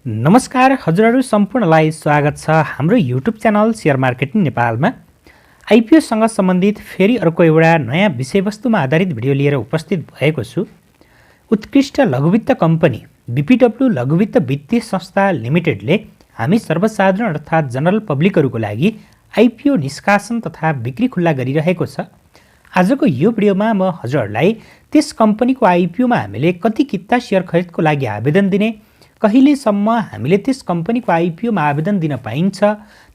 नमस्कार हजुरहरू सम्पूर्णलाई स्वागत छ हाम्रो युट्युब च्यानल सेयर मार्केटिङ नेपालमा। आइपिओसँग सम्बन्धित फेरि अर्को एउटा नयाँ विषयवस्तुमा आधारित भिडियो लिएर उपस्थित भएको छु। उत्कृष्ट लघुवित्त कम्पनी बीपीडब्ल्यू लघुवित्त वित्तीय संस्था लिमिटेडले हामी सर्वसाधारण अर्थात् जनरल पब्लिकहरूको लागि आइपिओ निष्कासन तथा बिक्री खुल्ला गरिरहेको छ। आजको यो भिडियोमा म हजुरहरूलाई त्यस कम्पनीको आइपिओमा हामीले कति किता सेयर खरिदको लागि आवेदन दिने, कहिलेसम्म हामीले त्यस कम्पनीको आइपिओमा आवेदन दिन पाइन्छ,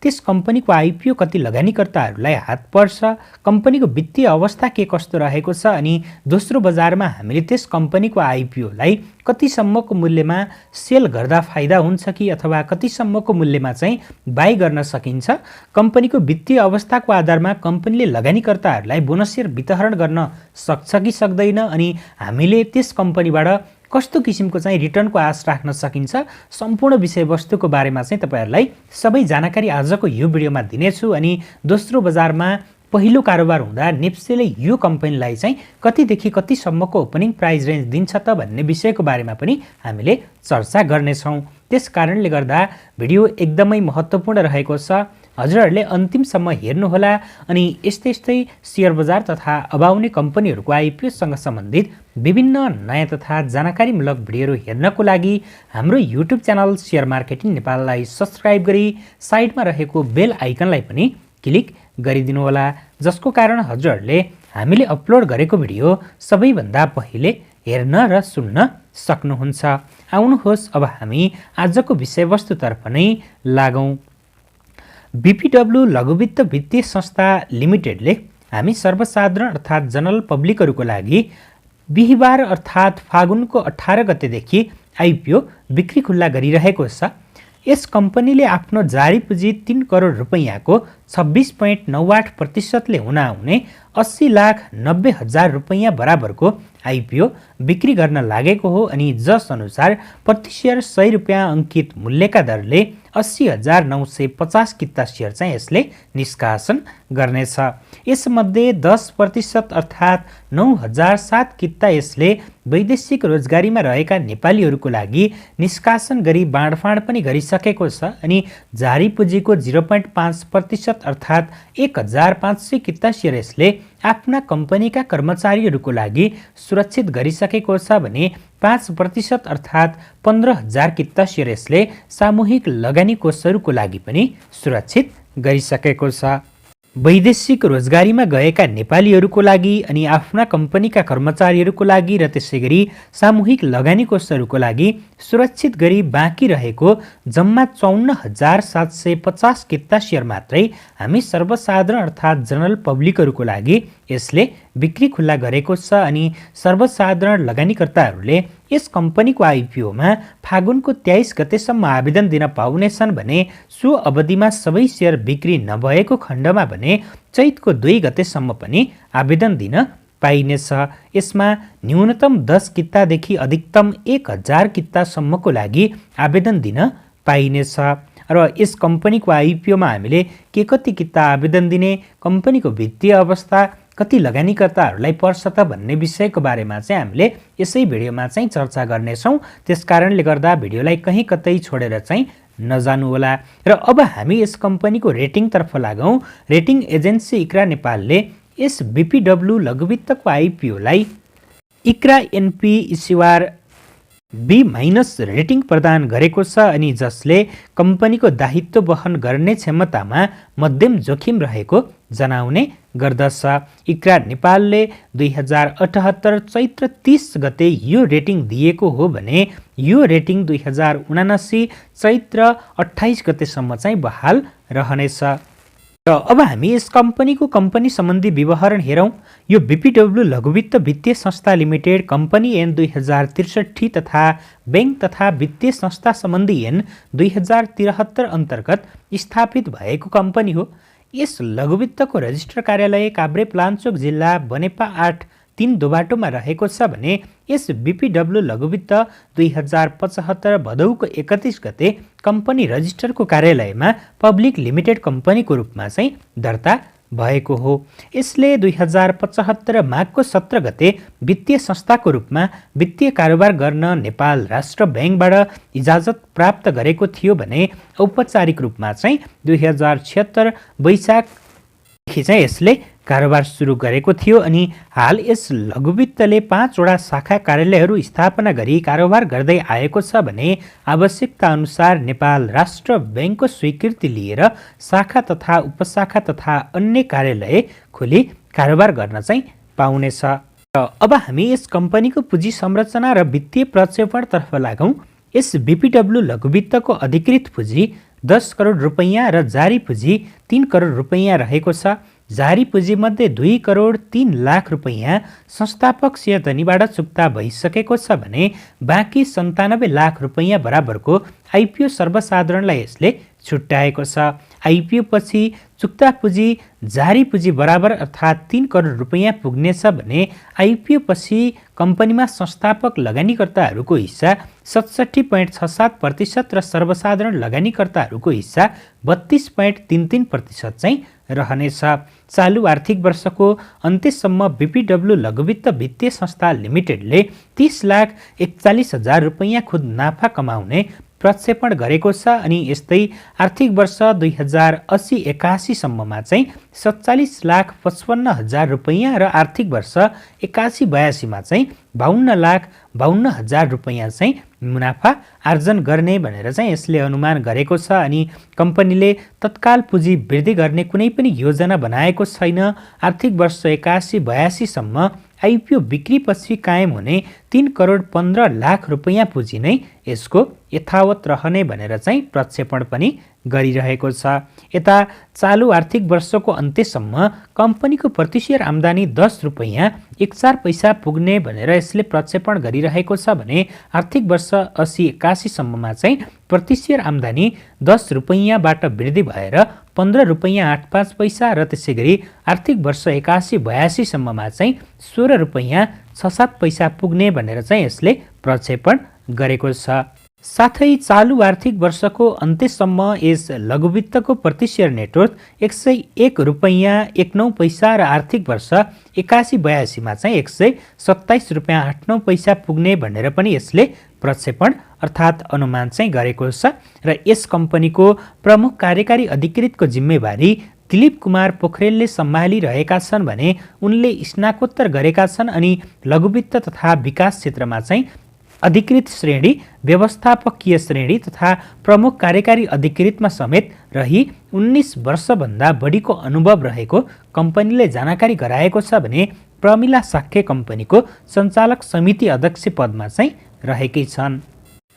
त्यस कम्पनीको आइपिओ कति लगानीकर्ताहरूलाई हात पर्छ, कम्पनीको वित्तीय अवस्था के कस्तो रहेको छ, अनि दोस्रो बजारमा हामीले त्यस कम्पनीको आइपिओलाई कतिसम्मको मूल्यमा सेल गर्दा फाइदा हुन्छ कि अथवा कतिसम्मको मूल्यमा चाहिँ बाई गर्न सकिन्छ, कम्पनीको वित्तीय अवस्थाको आधारमा कम्पनीले लगानीकर्ताहरूलाई बोनस सेयर वितरण गर्न सक्छ कि सक्दैन, अनि हामीले त्यस कम्पनीबाट कस्तो किसिमको चाहिँ रिटर्नको आश राख्न सकिन्छ, सम्पूर्ण विषयवस्तुको बारेमा चाहिँ तपाईहरुलाई सबै जानकारी आजको यो भिडियोमा दिनेछु। अनि दोस्रो बजारमा पहिलो कारोबार हुँदा नेप्सेले यो कम्पनीलाई चाहिँ कतिदेखि कतिसम्मको ओपनिङ प्राइस रेन्ज दिन्छ त भन्ने विषयको बारेमा पनि हामीले चर्चा गर्नेछौँ। त्यस कारणले गर्दा भिडियो एकदमै महत्त्वपूर्ण रहेको छ। हजुरहरूले अन्तिमसम्म हेर्नुहोला अनि यस्तै शेयर बजार तथा अब आउने कम्पनीहरूको आइपिओसँग सम्बन्धित विभिन्न नयाँ तथा जानकारीमूलक भिडियोहरू हेर्नको लागि हाम्रो युट्युब च्यानल शेयर मार्केटिङ नेपाललाई सब्स्क्राइब गरी साइडमा रहेको बेल आइकनलाई पनि क्लिक गरिदिनुहोला, जसको कारण हजुरहरूले हामीले अपलोड गरेको भिडियो सबैभन्दा पहिले हेर्न र सुन्न सक्नुहुन्छ। आउनुहोस् अब हामी आजको विषयवस्तुतर्फ नै लागौँ। बीपीडब्ल्यू लघुवित्त वित्तीय संस्था लिमिटेडले हामी सर्वसाधारण अर्थात् जनरल पब्लिकहरूको लागि बिहिबार अर्थात् फागुनको 18 गतेदेखि आइपिओ बिक्री खुल्ला गरिरहेको छ। यस कम्पनीले आफ्नो जारी पुँजी 3 करोड रुपैयाँको 26.98% हुन आउने 80,90,000 रुपैयाँ बराबरको आइपिओ बिक्री गर्न लागेको हो। अनि जस अनुसार प्रति सेयर 100 रुपैयाँ अङ्कित मूल्यका दरले 80,950 किता सेयर चाहिँ यसले निष्कासन गर्नेछ। यसमध्ये 10% अर्थात् 9,007 किता यसले वैदेशिक रोजगारीमा रहेका नेपालीहरूको लागि निष्कासन गरी बाँडफाँड पनि गरिसकेको छ। अनि जारी पुँजीको 0.5% अर्थात् 1,500 किता सेयर यसले आफ्ना कम्पनीका कर्मचारीहरूको लागि सुरक्षित गरिसकेको छ भने 5% अर्थात् 15,000 किता सेयर यसले सामूहिक लगानी कोषहरूको लागि पनि सुरक्षित गरिसकेको छ। वैदेशिक रोजगारीमा गएका नेपालीहरूको लागि अनि आफ्ना कम्पनीका कर्मचारीहरूको लागि र त्यसैगरी सामूहिक लगानी कोषहरूको लागि सुरक्षित गरी बाँकी रहेको जम्मा 54,750 किता सेयर मात्रै हामी सर्वसाधारण अर्थात् जनरल पब्लिकहरूको लागि यसले बिक्री खुल्ला गरेको छ। अनि सर्वसाधारण लगानीकर्ताहरूले यस कम्पनीको आइपिओमा फागुनको 23 गतेसम्म आवेदन दिन पाउनेछन् भने सो अवधिमा सबै सेयर बिक्री नभएको खण्डमा भने चैतको 2 गतेसम्म पनि आवेदन दिन पाइनेछ। यसमा न्यूनतम 10 कितादेखि अधिकतम 1,000 कितासम्मको लागि आवेदन दिन पाइनेछ। र यस कम्पनीको आइपिओमा हामीले के कति किता आवेदन दिने, कम्पनीको वित्तीय अवस्था कति लगानीकर्ताहरूलाई पर्छ त भन्ने विषयको बारेमा चाहिँ हामीले यसै भिडियोमा चाहिँ चर्चा गर्नेछौँ। त्यसकारणले गर्दा भिडियोलाई कहीँ कतै छोडेर चाहिँ नजानुहोला। र अब हामी यस कम्पनीको रेटिङतर्फ लागौँ। रेटिङ एजेन्सी इक्रा नेपालले यस बीपीडब्ल्यू लघुवित्तको आइपिओलाई इक्रा एनपी इस्युआर B- रेटिङ प्रदान गरेको छ। अनि जसले कम्पनीको दायित्व वहन गर्ने क्षमतामा मध्यम जोखिम रहेको जनाउने गर्दछ। इक्रा नेपालले 2078 चैत्र 30 गते यो रेटिङ दिएको हो भने यो रेटिङ 2079 चैत्र 28 गतेसम्म चाहिँ बहाल रहनेछ। र अब हामी यस कम्पनीको कम्पनी सम्बन्धी विवरण हेरौँ। यो बीपीडब्ल्यू लघुवित्त वित्तीय संस्था लिमिटेड कम्पनी ऐन 2063 तथा बैंक तथा वित्तीय संस्था सम्बन्धी ऐन 2073 अन्तर्गत स्थापित भएको कम्पनी हो। यस लघुवित्तको रजिस्टर कार्यालय काभ्रेपलाञ्चोक जिल्ला बनेपा 8 3 दोबाटोमा रहेको छ भने यस बीपीडब्ल्यू लघुवित्त 2075 भदौको 31 गते कम्पनी रजिस्टरको कार्यालयमा पब्लिक लिमिटेड कम्पनीको रूपमा चाहिँ दर्ता भएको हो। यसले 2075 माघको 17 गते वित्तीय संस्थाको रूपमा वित्तीय कारोबार गर्न नेपाल राष्ट्र ब्याङ्कबाट इजाजत प्राप्त गरेको थियो भने औपचारिक रूपमा चाहिँ 2076 वैशाखदेखि चाहिँ यसले कारोबार सुरु गरेको थियो। अनि हाल यस लघुवित्तले 5 वटा शाखा कार्यालयहरू स्थापना गरी कारोबार गर्दै आएको छ भने आवश्यकता अनुसार नेपाल राष्ट्र ब्याङ्कको स्वीकृति लिएर शाखा तथा उपशाखा तथा अन्य कार्यालय खोली कारोबार गर्न चाहिँ पाउनेछ। र अब हामी यस कम्पनीको पुँजी संरचना र वित्तीय प्रक्षेपणतर्फ लागौँ। यस बीपीडब्ल्यू लघुवित्तको अधिकृत पुँजी 10 करोड रुपैयाँ र जारी पुँजी 3 करोड रुपैयाँ रहेको छ। जारी पुँजीमध्ये 2 करोड 3 लाख रुपैयाँ संस्थापक शेयरधनीबाट चुक्ता भइसकेको छ भने बाँकी 97 लाख रुपैयाँ बराबरको आइपिओ सर्वसाधारणलाई यसले छुट्याएको छ। आइपिओ पछि चुक्ता पुँजी जारी पुँजी बराबर अर्थात् 3 करोड रुपैयाँ पुग्नेछ भने आइपिओ पछि कम्पनीमा संस्थापक लगानीकर्ताहरूको हिस्सा 67.67% र सर्वसाधारण लगानीकर्ताहरूको हिस्सा 32.33% चाहिँ रहनेछ। चालु आर्थिक वर्षको अन्त्यसम्म बीपीडब्ल्यू लघुवित्त वित्तीय संस्था लिमिटेडले 30,41,000 रुपैयाँ खुद नाफा कमाउने प्रक्षेपण गरेको छ। अनि यस्तै आर्थिक वर्ष 2080-81 सम्ममा चाहिँ 47,55,000 रुपैयाँ र आर्थिक वर्ष 81-82 मा चाहिँ 52,52,000 रुपैयाँ चाहिँ मुनाफा आर्जन गर्ने भनेर चाहिँ यसले अनुमान गरेको छ। अनि कम्पनीले तत्काल पुँजी वृद्धि गर्ने कुनै पनि योजना बनाएको छैन। आर्थिक वर्ष 81-82 सम्म आइपिओ बिक्रीपछि कायम हुने 3 करोड 15 लाख रुपैयाँ पुँजी नै यसको यथावत रहने भनेर चाहिँ प्रक्षेपण पनि गरिरहेको छ। यता चालु आर्थिक वर्षको अन्त्यसम्म कम्पनीको प्रति शेयर आम्दानी 10 रुपैयाँ 1 पैसा पुग्ने भनेर यसले प्रक्षेपण गरिरहेको छ भने आर्थिक वर्ष 80-81 सम्ममा चाहिँ प्रति शेयर आम्दानी 10 रुपैयाँबाट वृद्धि भएर 15 रुपैयाँ 85 पैसा र त्यसै गरी आर्थिक वर्ष 81-82 सम्ममा चाहिँ 16 रुपैयाँ 6-7 पैसा पुग्ने भनेर चाहिँ यसले प्रक्षेपण गरेको छ। साथै चालु आर्थिक वर्षको अन्त्यसम्म यस लघुवित्तको प्रति शेयर नेटवर्थ 101 रुपैयाँ 19 पैसा र आर्थिक वर्ष 81-82 मा चाहिँ 127 रुपैयाँ 89 पैसा पुग्ने भनेर पनि यसले प्रक्षेपण अर्थात् अनुमान चाहिँ गरेको छ। र यस कम्पनीको प्रमुख कार्यकारी अधिकृतको जिम्मेवारी दिलीप कुमार पोखरेलले सम्हालिरहेका छन् भने उनले स्नाकोत्तर गरेका छन्। अनि लघुवित्त तथा विकास क्षेत्रमा चाहिँ अधिकृत श्रेणी, व्यवस्थापकीय श्रेणी तथा प्रमुख कार्यकारी अधिकृतमा समेत रही 19 वर्षभन्दा बढीको अनुभव रहेको कम्पनीले जानकारी गराएको छ भने प्रमिला साक्य कम्पनीको सञ्चालक समिति अध्यक्ष पदमा चाहिँ रहेकै छन्।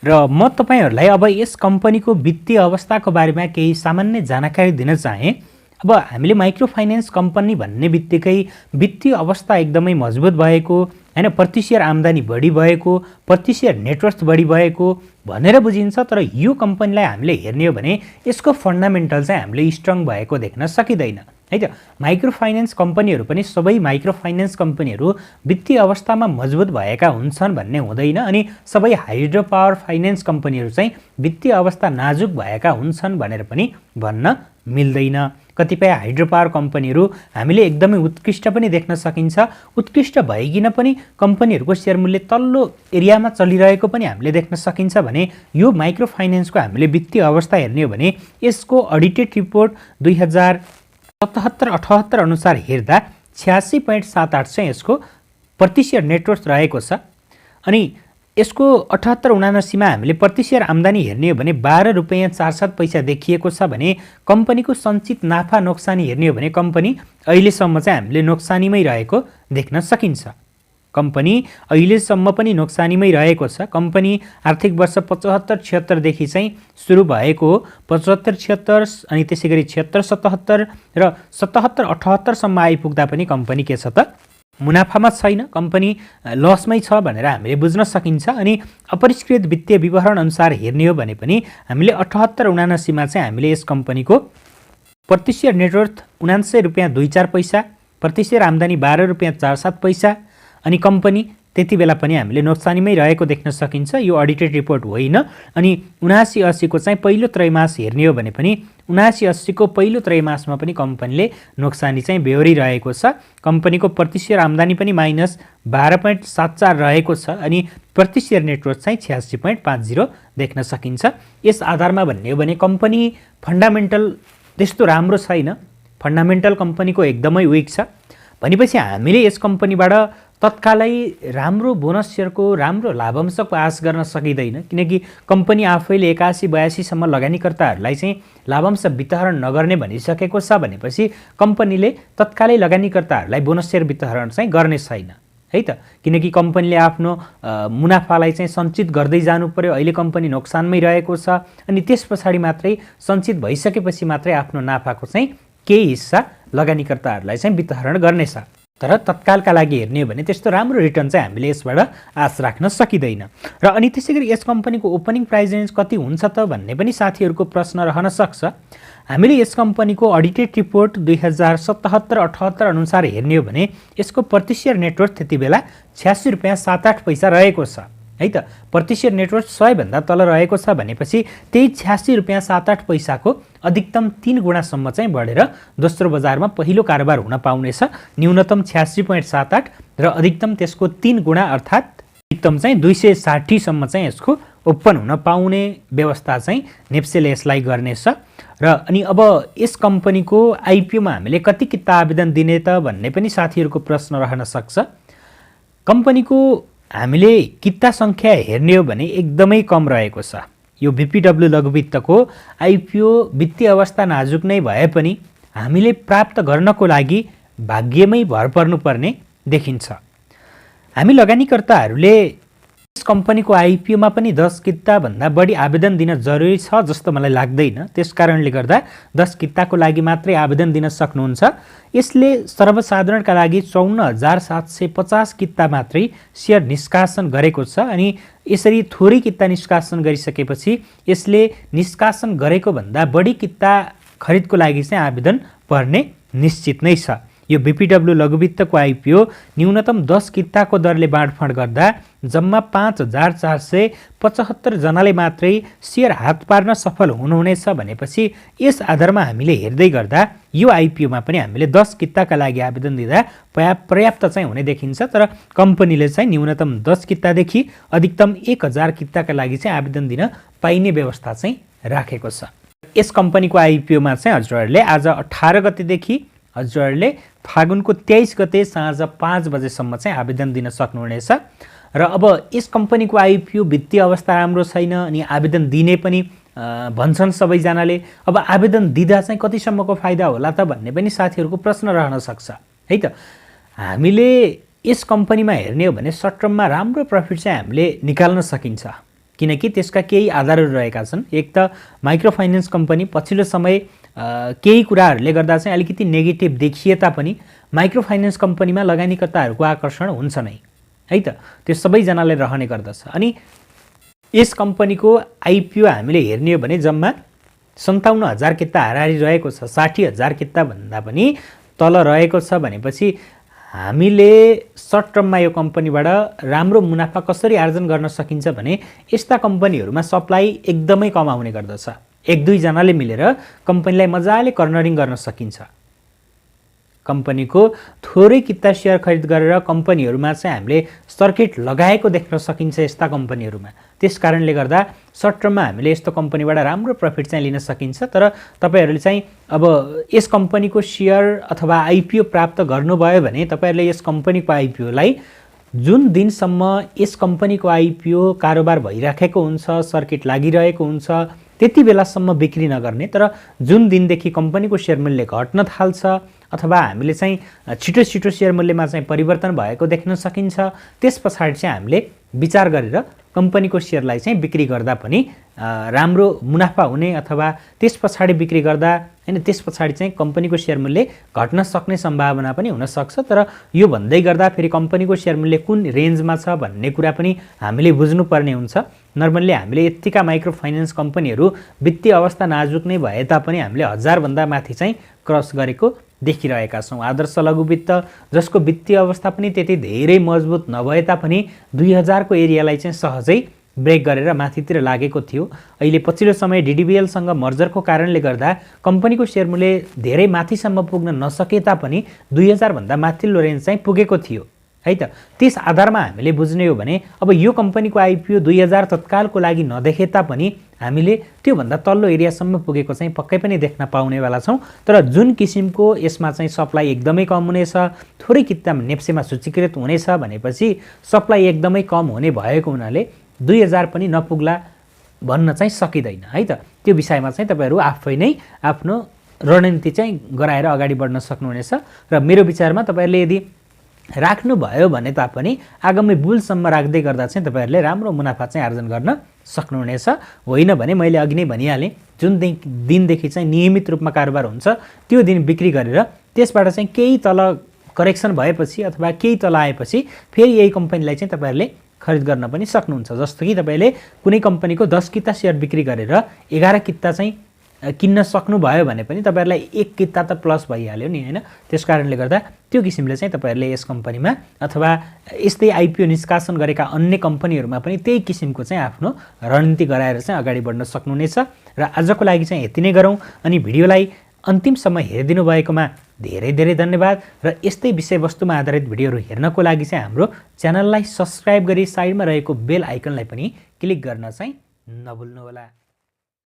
र म तपाईहरुलाई अब यस कम्पनीको वित्तीय अवस्थाको बारेमा केही सामान्य जानकारी दिन चाहे। अब हामीले माइक्रो फाइनेन्स कम्पनी भन्ने बित्तिकै वित्तीय अवस्था एकदमै मजबुत भएको हैन, प्रति शेयर आम्दानी बढी भएको, प्रति शेयर नेटवर्थ बढी भएको भनेर बुझिन्छ। तर यो कम्पनीलाई हामीले हेर्ने हो भने यसको फन्डामेन्टल चाहिँ हामीले स्ट्रङ भएको देख्न सकिँदैन है त। माइक्रो फाइनेन्स कम्पनीहरू पनि सबै माइक्रो फाइनेन्स कम्पनीहरू वित्तीय अवस्थामा मजबुत भएका हुन्छन् भन्ने हुँदैन। अनि सबै हाइड्रो पावर फाइनेन्स कम्पनीहरू चाहिँ वित्तीय अवस्था नाजुक भएका हुन्छन् भनेर पनि भन्न मिल्दैन। कतिपय हाइड्रो पावर कम्पनीहरू हामीले एकदमै उत्कृष्ट पनि देख्न सकिन्छ, उत्कृष्ट भइकिन पनि कम्पनीहरूको शेयर मूल्य तल्लो एरियामा चलिरहेको पनि हामीले देख्न सकिन्छ भने यो माइक्रो फाइनेन्सको हामीले वित्तीय अवस्था हेर्ने हो भने यसको अडिटेड रिपोर्ट 2077-78 अनुसार हेर्दा 86.78 चाहिँ यसको प्रति शेयर नेटवर्थ रहेको छ। अनि यसको 78-79 मा हामीले प्रति शेयर आम्दानी हेर्ने हो भने 12 रुपैयाँ 4-7 पैसा देखिएको छ भने कम्पनीको सञ्चित नाफा नोक्सानी हेर्ने हो भने कम्पनी अहिलेसम्म चाहिँ हामीले नोक्सानीमै रहेको देख्न सकिन्छ। कम्पनी अहिलेसम्म पनि नोक्सानीमै रहेको छ। कम्पनी आर्थिक वर्ष 75-76 देखि चाहिँ सुरु भएको 75-76 अनि त्यसै गरी 76-77 र 77-78 सम्म आइपुग्दा पनि कम्पनी के छ त मुनाफामा छैन, कम्पनी लसमै छ भनेर हामीले बुझ्न सकिन्छ। अनि अपरिष्कृत वित्तीय विवरण अनुसार हेर्ने हो भने पनि हामीले 78-79 मा चाहिँ हामीले यस कम्पनीको प्रति शेयर नेटवर्थ 79 रुपैयाँ 2-4 पैसा, प्रति शेयर आम्दानी 12 रुपैयाँ 4-7 पैसा, अनि कम्पनी त्यति बेला पनि हामीले नोक्सानीमै रहेको देख्न सकिन्छ। यो अडिटेड रिपोर्ट होइन। अनि 79-80 को चाहिँ पहिलो त्रैमास हेर्ने हो भने पनि 79-80 को पहिलो त्रैमासमा पनि कम्पनीले नोक्सानी चाहिँ बेहोरिरहेको छ। कम्पनीको प्रति सेयर आम्दानी पनि माइनस 12.74 रहेको छ अनि प्रति सेयर नेटवर्थ चाहिँ 86.50 देख्न सकिन्छ। यस आधारमा भन्ने हो भने कम्पनी फन्डामेन्टल त्यस्तो राम्रो छैन, फन्डामेन्टल कम्पनीको एकदमै विक छ भनेपछि हामीले यस कम्पनीबाट तत्कालै राम्रो बोनस सेयरको राम्रो लाभांशको आश गर्न सकिँदैन, किनकि कम्पनी आफैले 81-82 सम्म लगानीकर्ताहरूलाई चाहिँ लाभांश वितरण नगर्ने भनिसकेको छ भनेपछि कम्पनीले तत्कालै लगानीकर्ताहरूलाई बोनस सेयर वितरण चाहिँ गर्ने छैन है त। किनकि कम्पनीले आफ्नो मुनाफालाई चाहिँ सञ्चित गर्दै जानु पर्यो। अहिले कम्पनी नोक्सानमै रहेको छ अनि त्यस पछाडि मात्रै सञ्चित भइसकेपछि मात्रै आफ्नो नाफाको चाहिँ केही हिस्सा लगानीकर्ताहरूलाई चाहिँ वितरण गर्नेछ। तर तत्कालका लागि हेर्ने हो भने त्यस्तो राम्रो रिटर्न चाहिँ हामीले यसबाट आश राख्न सकिँदैन। र अनि त्यसै गरी यस कम्पनीको ओपनिङ प्राइस रेन्ज कति हुन्छ त भन्ने पनि साथीहरूको प्रश्न रहन सक्छ। हामीले यस कम्पनीको अडिटेड रिपोर्ट 2077-78 अनुसार हेर्ने हो भने यसको प्रति सेयर नेटवर्थ त्यति बेला 86 रुपियाँ 7-8 पैसा रहेको छ है त। प्रति सेयर नेटवर्थ 100 भन्दा तल रहेको छ भनेपछि त्यही 86 रुपियाँ 7-8 पैसाको अधिकतम 3 गुणासम्म चाहिँ बढेर दोस्रो बजारमा पहिलो कारोबार हुन पाउनेछ। न्यूनतम 86.78 र अधिकतम त्यसको 3 गुणा अर्थात् अधिकतम चाहिँ 260 सम्म चाहिँ यसको ओपन हुन पाउने व्यवस्था चाहिँ नेप्सेले यसलाई गर्नेछ। र अनि अब यस कम्पनीको आइपिओमा हामीले कति किता आवेदन दिने त भन्ने पनि साथीहरूको प्रश्न रहन सक्छ। कम्पनीको हामीले किता सङ्ख्या हेर्ने हो भने एकदमै कम रहेको छ। यो बीपीडब्ल्यू लघुवित्तको आइपिओ वित्तीय अवस्था नाजुक नै भए पनि हामीले प्राप्त गर्नको लागि भाग्यमै भर पर्नुपर्ने देखिन्छ। हामी लगानीकर्ताहरूले यस कम्पनीको आइपिओमा पनि 10 किताभन्दा बढी आवेदन दिन जरुरी छ जस्तो मलाई लाग्दैन। त्यस कारणले गर्दा 10 किताको लागि मात्रै आवेदन दिन सक्नुहुन्छ। यसले सर्वसाधारणका लागि 54,750 किता मात्रै सेयर निष्कासन गरेको छ अनि यसरी थोरै किता निष्कासन गरिसकेपछि यसले निष्कासन गरेको भन्दा बढी किता खरिदको लागि चाहिँ आवेदन पर्ने निश्चित नै छ। यो बीपीडब्ल्यू लघुवित्तको आइपिओ न्यूनतम 10 किताको दरले बाँडफाँड गर्दा जम्मा 5,475 जनाले मात्रै सेयर हात पार्न सफल हुनुहुनेछ भनेपछि यस आधारमा हामीले हेर्दै गर्दा यो आइपिओमा पनि हामीले 10 किताका लागि आवेदन दिँदा पर्याप्त चाहिँ हुने देखिन्छ। तर कम्पनीले चाहिँ न्यूनतम 10 कितादेखि अधिकतम 1000 किताका लागि चाहिँ आवेदन दिन पाइने व्यवस्था चाहिँ राखेको छ। यस कम्पनीको आइपिओमा चाहिँ हजुरहरूले आज 18 गतेदेखि हजुरहरूले फागुनको 23 गते साँझ 5 बजेसम्म चाहिँ आवेदन दिन सक्नुहुनेछ। र अब यस कम्पनीको आइपिओ वित्तीय अवस्था राम्रो छैन अनि आवेदन दिने पनि भन्छन् सबैजनाले। अब आवेदन दिँदा चाहिँ कतिसम्मको फाइदा होला त भन्ने पनि साथीहरूको प्रश्न रहन सक्छ है त। हामीले यस कम्पनीमा हेर्ने हो भने सर्ट टर्ममा राम्रो प्रफिट चाहिँ हामीले निकाल्न सकिन्छ, किनकि त्यसका केही आधारहरू रहेका छन्। एक त माइक्रो फाइनेन्स कम्पनी पछिल्लो समय केही कुराहरूले गर्दा चाहिँ अलिकति नेगेटिभ देखिए तापनि माइक्रो फाइनेन्स कम्पनीमा लगानीकर्ताहरूको आकर्षण हुन्छ नै है त, त्यो सबैजनाले रहने गर्दछ। अनि यस कम्पनीको आइपिओ हामीले हेर्ने हो भने जम्मा 57,000 किता हाराहारी रहेको छ, 60,000 किता भन्दा पनि तल रहेको छ भनेपछि हामीले सर्ट टर्ममा यो कम्पनीबाट राम्रो मुनाफा कसरी आर्जन गर्न सकिन्छ भने यस्ता कम्पनीहरूमा सप्लाई एकदमै कम आउने गर्दछ। 1-2 जनाले मिलेर कम्पनीलाई मजाले कर्नरिङ गर्न सकिन्छ। कम्पनीको थोरै किता सेयर खरिद गरेर कम्पनीहरूमा चाहिँ हामीले सर्किट लगाएको देख्न सकिन्छ यस्ता कम्पनीहरूमा। त्यस कारणले गर्दा सर्ट टर्ममा हामीले यस्तो कम्पनीबाट राम्रो प्रफिट चाहिँ लिन सकिन्छ। तर तपाईहरूले चाहिँ अब यस कम्पनीको सेयर अथवा आइपिओ प्राप्त गर्नुभयो भने तपाईहरूले यस कम्पनीको आइपिओलाई जुन दिनसम्म यस कम्पनीको आइपिओ कारोबार भइराखेको हुन्छ, सर्किट लागिरहेको हुन्छ, त्यति बेलासम्म बिक्री नगर्ने। तर जुन दिनदेखि कम्पनीको सेयर मूल्य घट्न थाल्छ अथवा हामीले चाहिँ छिटो छिटो सेयर मूल्यमा चाहिँ परिवर्तन भएको देख्न सकिन्छ, त्यस पछाडि चाहिँ हामीले विचार गरेर कम्पनीको सेयरलाई चाहिँ बिक्री गर्दा पनि राम्रो मुनाफा हुने अथवा त्यस पछाडि बिक्री गर्दा हैन त्यस पछाडि चाहिँ कम्पनीको सेयर मूल्य घट्न सक्ने सम्भावना पनि हुन सक्छ। तर यो भन्दै गर्दा फेरि कम्पनीको सेयर मूल्य कुन रेन्जमा छ भन्ने कुरा पनि हामीले बुझ्नुपर्ने हुन्छ। नर्मल्ली हामीले यतिका माइक्रो फाइनेन्स कम्पनीहरू वित्तीय अवस्था नाजुक नै भए तापनि हामीले 1000 भन्दा माथि चाहिँ क्रस गरेको देखिरहेका छौँ। आदर्श लघुवित्त जसको वित्तीय अवस्था पनि त्यति धेरै मजबुत नभए तापनि 2000 को एरियालाई चाहिँ सहजै ब्रेक गरेर माथितिर लागेको थियो। अहिले पछिल्लो समय डिडिबिएलसँग मर्जरको कारणले गर्दा कम्पनीको सेयर मूल्य धेरै माथिसम्म पुग्न नसके तापनि 2000 भन्दा माथिल्लो रेन्ज चाहिँ पुगेको थियो है त। त्यस आधारमा हामीले बुझ्ने हो भने अब यो कम्पनीको आइपिओ 2000 तत्कालको लागि नदेखे तापनि हामीले त्योभन्दा तल्लो एरियासम्म पुगेको चाहिँ पक्कै पनि देख्न पाउनेवाला छौँ। तर जुन किसिमको यसमा चाहिँ सप्लाई एकदमै कम हुनेछ, थोरै किताब नेप्सेमा सूचीकृत हुनेछ भनेपछि सप्लाई एकदमै कम हुने भएको हुनाले 2000 पनि नपुग्ला भन्न चाहिँ सकिँदैन है त। त्यो विषयमा चाहिँ तपाईँहरू आफै नै आफ्नो रणनीति चाहिँ गराएर अगाडि बढ्न सक्नुहुनेछ। र मेरो विचारमा तपाईँहरूले यदि राख्नुभयो भने तापनि आगामी बुलसम्म राख्दै गर्दा चाहिँ तपाईँहरूले राम्रो मुनाफा चाहिँ आर्जन गर्न सक्नुहुनेछ। होइन भने मैले अघि नै भनिहालेँ, जुन दिनदेखि चाहिँ नियमित रूपमा कारोबार हुन्छ त्यो दिन बिक्री गरेर त्यसबाट चाहिँ केही तल करेक्सन भएपछि अथवा केही तल आएपछि फेरि यही कम्पनीलाई चाहिँ तपाईँहरूले खरिद गर्न पनि सक्नुहुन्छ। जस्तो कि तपाईँले कुनै कम्पनीको 10 किता सेयर बिक्री गरेर 11 किता चाहिँ किन्न सक्नुभयो भने पनि तपाईँहरूलाई 1 किता त प्लस भइहाल्यो नि होइन। त्यस कारणले गर्दा त्यो किसिमले चाहिँ तपाईँहरूले यस कम्पनीमा अथवा यस्तै आइपिओ निष्कासन गरेका अन्य कम्पनीहरूमा पनि त्यही किसिमको चाहिँ आफ्नो रणनीति गराएर चाहिँ अगाडि बढ्न सक्नुहुनेछ। र आजको लागि चाहिँ यति नै गरौँ। अनि भिडियोलाई अन्तिमसम्म हेरिदिनु भएकोमा धेरै धेरै धन्यवाद। र यस्तै विषयवस्तुमा आधारित भिडियोहरू हेर्नको लागि चाहिँ हाम्रो च्यानललाई सब्सक्राइब गरी साइडमा रहेको बेल आइकनलाई पनि क्लिक गर्न चाहिँ नभुल्नुहोला।